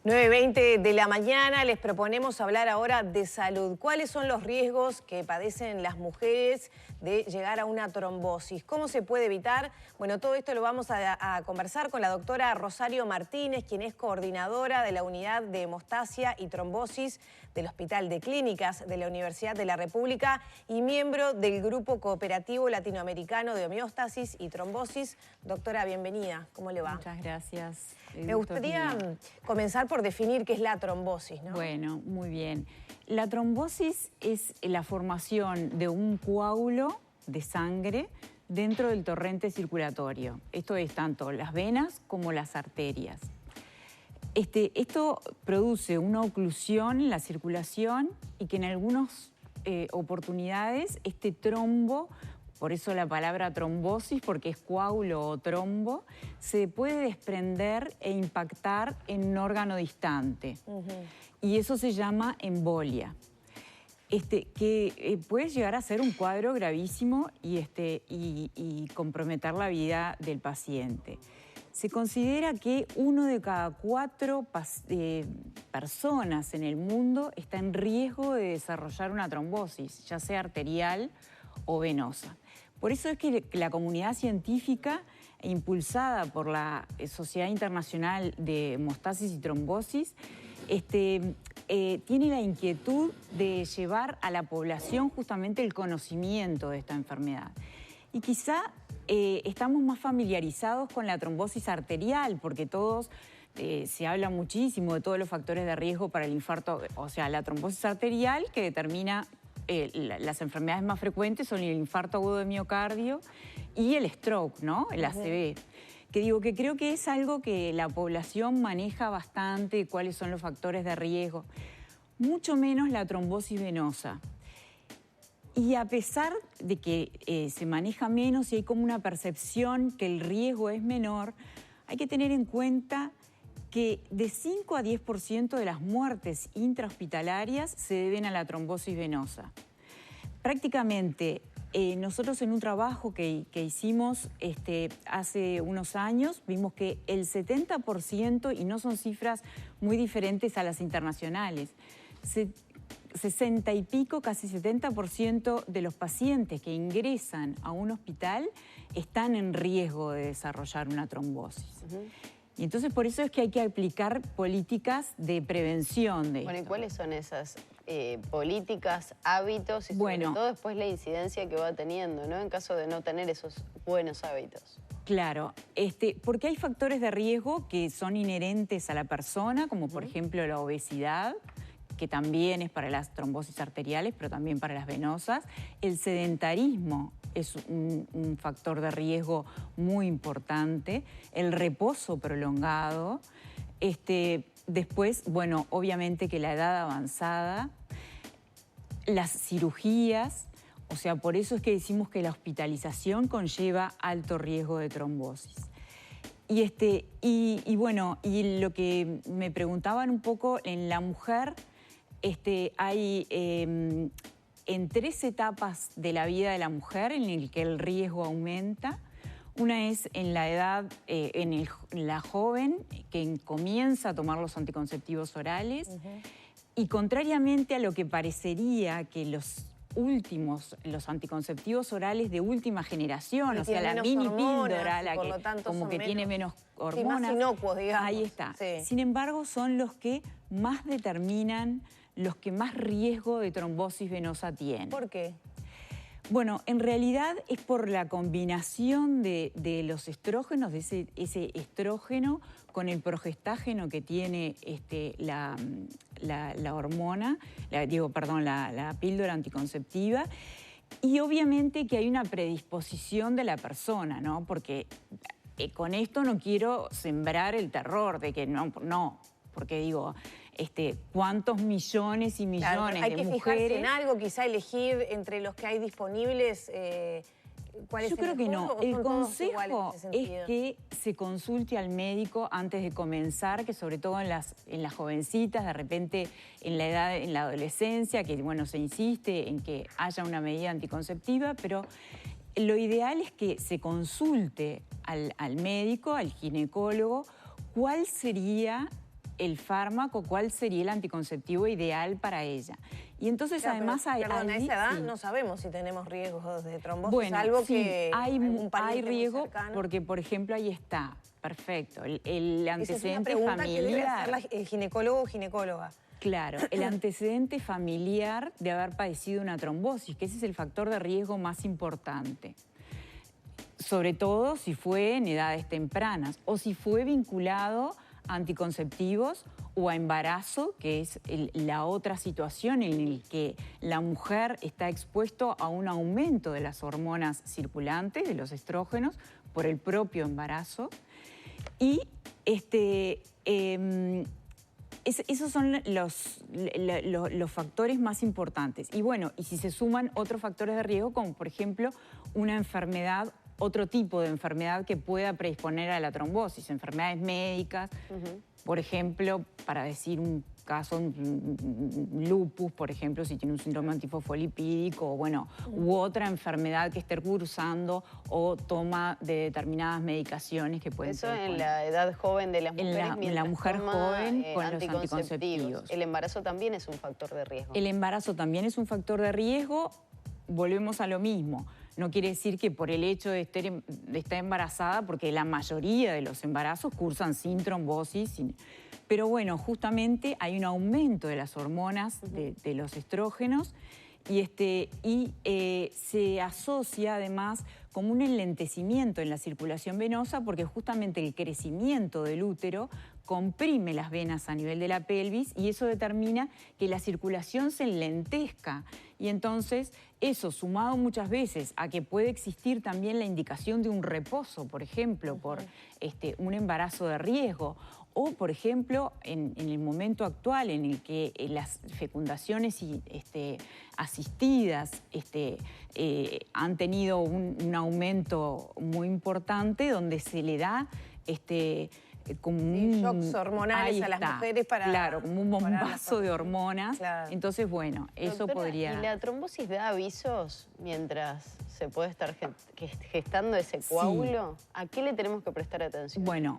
9:20 de la mañana, les proponemos hablar ahora de salud. ¿Cuáles son los riesgos que padecen las mujeres de llegar a una trombosis? ¿Cómo se puede evitar? Bueno, todo esto lo vamos a conversar con la doctora Rosario Martínez, quien es coordinadora de la Unidad de Hemostasia y Trombosis del Hospital de Clínicas de la Universidad de la República y miembro del Grupo Cooperativo Latinoamericano de Homeostasis y Trombosis. Doctora, bienvenida. ¿Cómo le va? Muchas gracias. Me gustaría comenzar por definir qué es la trombosis, ¿no? Bueno, muy bien. La trombosis es la formación de un coágulo de sangre dentro del torrente circulatorio. Esto es tanto las venas como las arterias. Esto produce una oclusión en la circulación y que en algunas oportunidades este trombo, por eso la palabra trombosis, porque es coágulo o trombo, se puede desprender e impactar en un órgano distante. Y eso se llama embolia. Que puede llegar a ser un cuadro gravísimo y comprometer la vida del paciente. Se considera que 1 de cada 4 personas en el mundo está en riesgo de desarrollar una trombosis, ya sea arterial o venosa. Por eso es que la comunidad científica, impulsada por la Sociedad Internacional de Hemostasis y Trombosis, tiene la inquietud de llevar a la población justamente el conocimiento de esta enfermedad. Y quizá estamos más familiarizados con la trombosis arterial, porque todos se habla muchísimo de todos los factores de riesgo para el infarto, o sea, la trombosis arterial que determina las enfermedades más frecuentes son el infarto agudo de miocardio y el stroke, ¿no? El ACV. Que creo que es algo que la población maneja bastante, cuáles son los factores de riesgo. Mucho menos la trombosis venosa. Y a pesar de que se maneja menos y hay como una percepción que el riesgo es menor, hay que tener en cuenta que de 5 a 10% de las muertes intrahospitalarias se deben a la trombosis venosa. Prácticamente nosotros en un trabajo que hicimos hace unos años vimos que el 70%, y no son cifras muy diferentes a las internacionales, 60 y pico, casi 70% de los pacientes que ingresan a un hospital están en riesgo de desarrollar una trombosis. Y entonces por eso es que hay que aplicar políticas de prevención de esto. Bueno, ¿y cuáles son esas políticas, hábitos y sobre todo después la incidencia que va teniendo, ¿no? En caso de no tener esos buenos hábitos? Claro, porque hay factores de riesgo que son inherentes a la persona, como por ejemplo la obesidad, que también es para las trombosis arteriales, pero también para las venosas. El sedentarismo es un factor de riesgo muy importante. El reposo prolongado. Después, bueno, obviamente que la edad avanzada, las cirugías, o sea, por eso es que decimos que la hospitalización conlleva alto riesgo de trombosis. Y bueno, y lo que me preguntaban un poco, en la mujer hay en 3 etapas de la vida de la mujer en el que el riesgo aumenta. Una es en la edad, en la joven, que comienza a tomar los anticonceptivos orales. Y contrariamente a lo que parecería que los anticonceptivos orales de última generación, o sea, la mini píldora, la que como que tiene menos hormonas. Más inocuos, digamos. Ahí está. Sí. Sin embargo, son los que más determinan, los que más riesgo de trombosis venosa tienen. ¿Por qué? Bueno, en realidad es por la combinación de los estrógenos, de ese estrógeno con el progestágeno que tiene la hormona, la píldora anticonceptiva. Y obviamente que hay una predisposición de la persona, ¿no? Porque con esto no quiero sembrar el terror de que no, porque digo, cuántos millones y millones de mujeres. Hay que fijarse en algo, quizá elegir entre los que hay disponibles. ¿Cuál es el mejor? Yo creo que no. El consejo es que se consulte al médico antes de comenzar, que sobre todo en las jovencitas, de repente en la edad, en la adolescencia, que bueno, se insiste en que haya una medida anticonceptiva, pero lo ideal es que se consulte al médico, al ginecólogo, cuál sería el fármaco, cuál sería el anticonceptivo ideal para ella. Y entonces claro, además perdón, a esa edad sí. no sabemos si tenemos riesgos de trombosis, bueno, salvo sí, que hay riesgo porque, por ejemplo, ahí está, perfecto, el antecedente esa es una pregunta familiar. que debe hacer el ginecólogo o ginecóloga. Claro, el antecedente familiar de haber padecido una trombosis, que ese es el factor de riesgo más importante. Sobre todo si fue en edades tempranas o si fue vinculado a anticonceptivos o a embarazo, que es la otra situación en la que la mujer está expuesta a un aumento de las hormonas circulantes, de los estrógenos, por el propio embarazo. Y esos son los factores más importantes. Y bueno, y si se suman otros factores de riesgo, como por ejemplo una enfermedad, otro tipo de enfermedad que pueda predisponer a la trombosis, enfermedades médicas, por ejemplo, para decir un caso, lupus, por ejemplo, si tiene un síndrome antifosfolipídico, o bueno, u otra enfermedad que esté cursando o toma de determinadas medicaciones que pueden ser. Eso en la edad joven de las mujeres. En la mujer joven con los anticonceptivos. El embarazo también es un factor de riesgo. El embarazo también es un factor de riesgo. Volvemos a lo mismo. No quiere decir que por el hecho de estar embarazada, porque la mayoría de los embarazos cursan sin trombosis, pero bueno, justamente hay un aumento de las hormonas, de los estrógenos, y se asocia además como un enlentecimiento en la circulación venosa, porque justamente el crecimiento del útero comprime las venas a nivel de la pelvis y eso determina que la circulación se enlentezca. Y entonces eso, sumado muchas veces a que puede existir también la indicación de un reposo, por ejemplo, por un embarazo de riesgo, o, por ejemplo, en el momento actual en el que las fecundaciones asistidas han tenido un aumento muy importante, donde se le da como shocks hormonales a las mujeres para... Claro, como un bombazo de hormonas. Claro. Entonces, bueno, eso Doctora, podría... ¿Y la trombosis da avisos mientras se puede estar gestando ese coágulo? Sí. ¿A qué le tenemos que prestar atención? Bueno,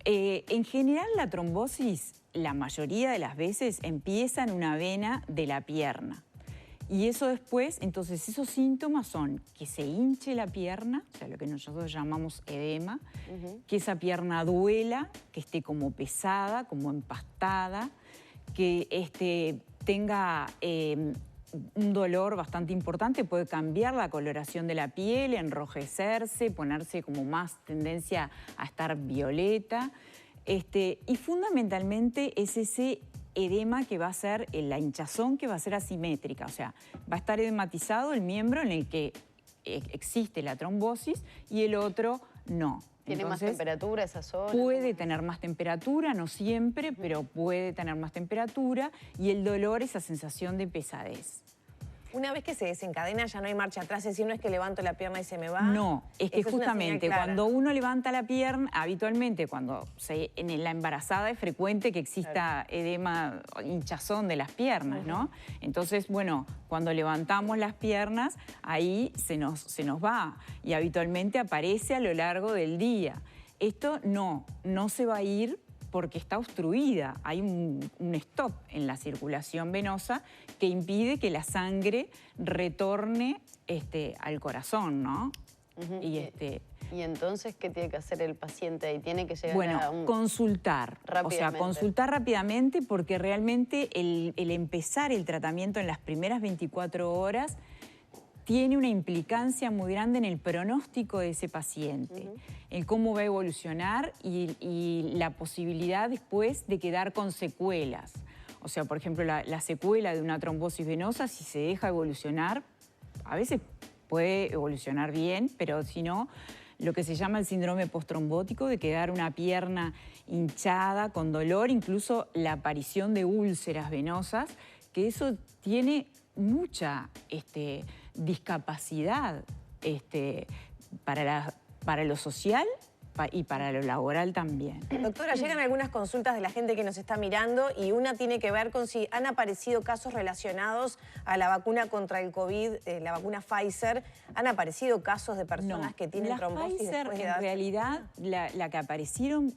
en general la trombosis, la mayoría de las veces, empieza en una vena de la pierna. Y eso después, entonces esos síntomas son que se hinche la pierna, o sea, lo que nosotros llamamos edema, que esa pierna duela, que esté como pesada, como empastada, que tenga un dolor bastante importante, puede cambiar la coloración de la piel, enrojecerse, ponerse como más tendencia a estar violeta, y fundamentalmente es ese edema que va a ser, la hinchazón que va a ser asimétrica, o sea, va a estar edematizado el miembro en el que existe la trombosis y el otro no. ¿Tiene más temperatura esa zona? Puede tener más temperatura, no siempre, pero puede tener más temperatura y el dolor, esa sensación de pesadez. Una vez que se desencadena ya no hay marcha atrás, es decir, no es que levanto la pierna y se me va. No, es que justamente cuando uno levanta la pierna, habitualmente en la embarazada es frecuente que exista edema, hinchazón de las piernas, ¿no? Entonces, bueno, cuando levantamos las piernas, ahí se nos va y habitualmente aparece a lo largo del día. Esto no se va a ir porque está obstruida, hay un stop en la circulación venosa que impide que la sangre retorne al corazón, ¿no? ¿Y entonces qué tiene que hacer el paciente ahí? ¿Tiene que llegar a consultar. O sea, consultar rápidamente porque realmente el empezar el tratamiento en las primeras 24 horas tiene una implicancia muy grande en el pronóstico de ese paciente, en cómo va a evolucionar y la posibilidad después de quedar con secuelas. O sea, por ejemplo, la secuela de una trombosis venosa, si se deja evolucionar, a veces puede evolucionar bien, pero si no, lo que se llama el síndrome postrombótico, de quedar una pierna hinchada, con dolor, incluso la aparición de úlceras venosas, que eso tiene mucha discapacidad para lo social y para lo laboral también. Doctora, llegan algunas consultas de la gente que nos está mirando y una tiene que ver con si han aparecido casos relacionados a la vacuna contra el COVID, la vacuna Pfizer. ¿Han aparecido casos de personas que tienen trombosis Pfizer, después de en realidad, la que aparecieron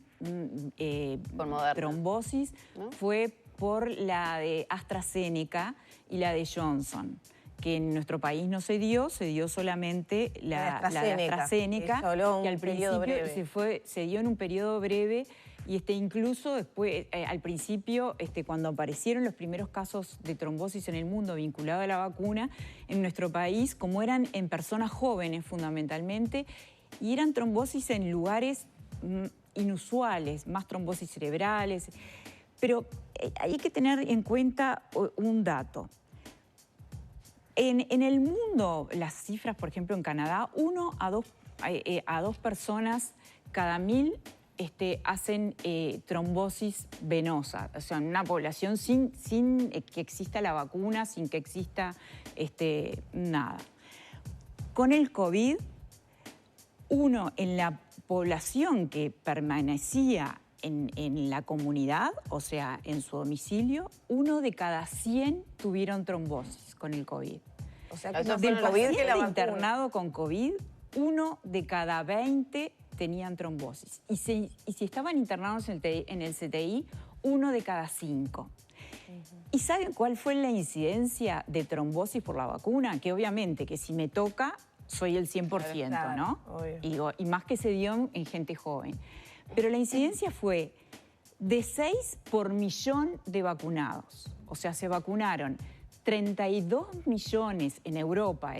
trombosis, ¿no? Fue por la de AstraZeneca y la de Johnson, que en nuestro país no se dio solamente la de AstraZeneca, que al principio se dio en un periodo breve y incluso después, al principio, cuando aparecieron los primeros casos de trombosis en el mundo vinculados a la vacuna, en nuestro país, como eran en personas jóvenes fundamentalmente, y eran trombosis en lugares inusuales, más trombosis cerebrales, pero hay que tener en cuenta un dato. En el mundo, las cifras, por ejemplo, en Canadá, 1 a 2 personas cada 1000 hacen trombosis venosa. O sea, en una población sin que exista la vacuna, sin que exista nada. Con el COVID, uno en la población que permanecía en la comunidad, o sea, en su domicilio, 1 de cada 100 tuvieron trombosis con el COVID. O sea, que del paciente internado con COVID, 1 de cada 20 tenían trombosis. Y si estaban internados en el CTI, 1 de cada 5. ¿Y saben cuál fue la incidencia de trombosis por la vacuna? Que obviamente que si me toca, soy el 100%, claro, ¿no? Y más que se dio en gente joven. Pero la incidencia fue de 6 por millón de vacunados. O sea, se vacunaron 32 millones en Europa,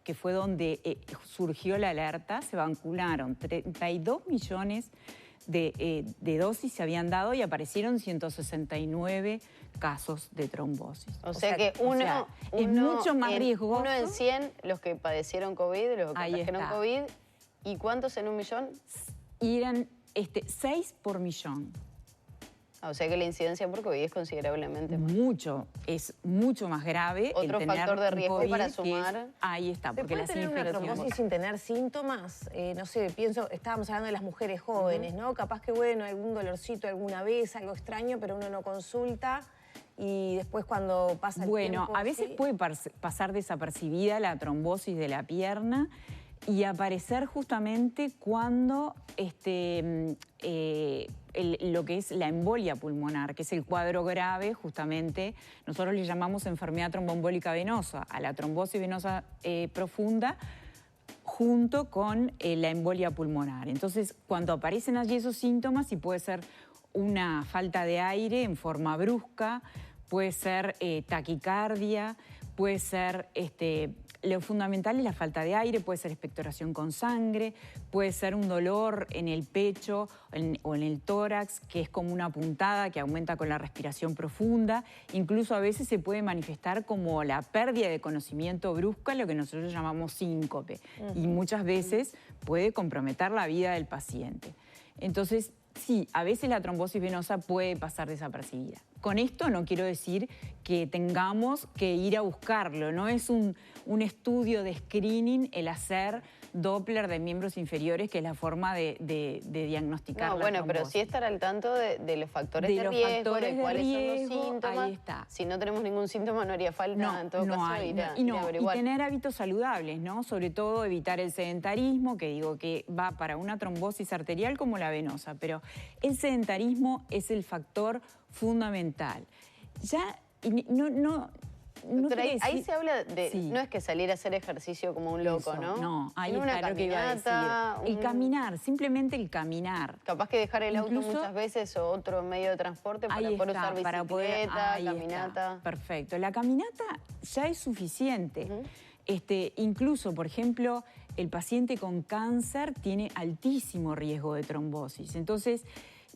que fue donde surgió la alerta, se vacunaron 32 millones de dosis se habían dado y aparecieron 169 casos de trombosis. O sea que uno es mucho más riesgoso. 1 en 100 los que padecieron COVID, los que trajeron COVID. ¿Y cuántos en 1 millón? Y eran 6 por millón. O sea que la incidencia por COVID es considerablemente más. Es mucho más grave. Otro factor de riesgo COVID para sumar. Ahí está, porque ¿Se puede tener una trombosis sin tener síntomas? No sé, estábamos hablando de las mujeres jóvenes, ¿no? Capaz que, bueno, algún dolorcito alguna vez, algo extraño, pero uno no consulta y después cuando pasa el tiempo... Bueno, a veces puede pasar desapercibida la trombosis de la pierna y aparecer justamente cuando lo que es la embolia pulmonar, que es el cuadro grave, justamente, nosotros le llamamos enfermedad tromboembólica venosa, a la trombosis venosa profunda, junto con la embolia pulmonar. Entonces, cuando aparecen allí esos síntomas, y puede ser una falta de aire en forma brusca, puede ser taquicardia, puede ser... Lo fundamental es la falta de aire, puede ser expectoración con sangre, puede ser un dolor en el pecho o en el tórax, que es como una puntada que aumenta con la respiración profunda. Incluso a veces se puede manifestar como la pérdida de conocimiento brusca, lo que nosotros llamamos síncope. Y muchas veces puede comprometer la vida del paciente. Entonces, sí, a veces la trombosis venosa puede pasar desapercibida. Con esto no quiero decir que tengamos que ir a buscarlo, no es un estudio de screening el hacer Doppler de miembros inferiores, que es la forma de diagnosticar la bueno, trombosis. pero sí estar al tanto de los factores de riesgo, de cuáles son los síntomas. Ahí está. Si no tenemos ningún síntoma no haría falta en todo caso ir a averiguar. Y tener hábitos saludables, ¿no? Sobre todo evitar el sedentarismo, que digo que va para una trombosis arterial como la venosa, pero el sedentarismo es el factor fundamental. Doctora, ahí se habla de... Sí. No es que salir a hacer ejercicio como un loco, ¿no? No, ahí está lo que iba a decir. El caminar, simplemente el caminar. Capaz que dejar el auto muchas veces o otro medio de transporte para poder usar bicicleta, caminata. Perfecto. La caminata ya es suficiente. Incluso, por ejemplo, el paciente con cáncer tiene altísimo riesgo de trombosis. Entonces,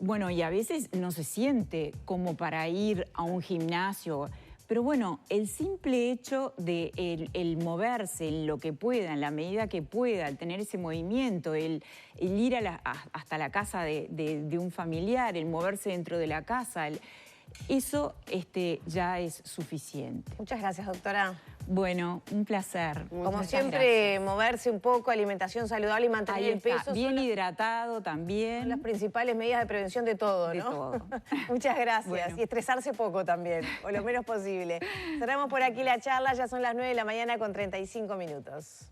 bueno, y a veces no se siente como para ir a un gimnasio. Pero bueno, el simple hecho de el moverse en lo que pueda, en la medida que pueda, el tener ese movimiento, el ir hasta la casa de un familiar, el moverse dentro de la casa, eso ya es suficiente. Muchas gracias, doctora. Bueno, un placer. Como Muchas siempre, gracias. moverse un poco, alimentación saludable y mantener Ahí el está, peso. bien hidratado también. Son las principales medidas de prevención de todo, ¿no? De todo. Muchas gracias. Bueno. Y estresarse poco también, o lo menos posible. Cerramos por aquí la charla, ya son las 9 de la mañana con 35 minutos.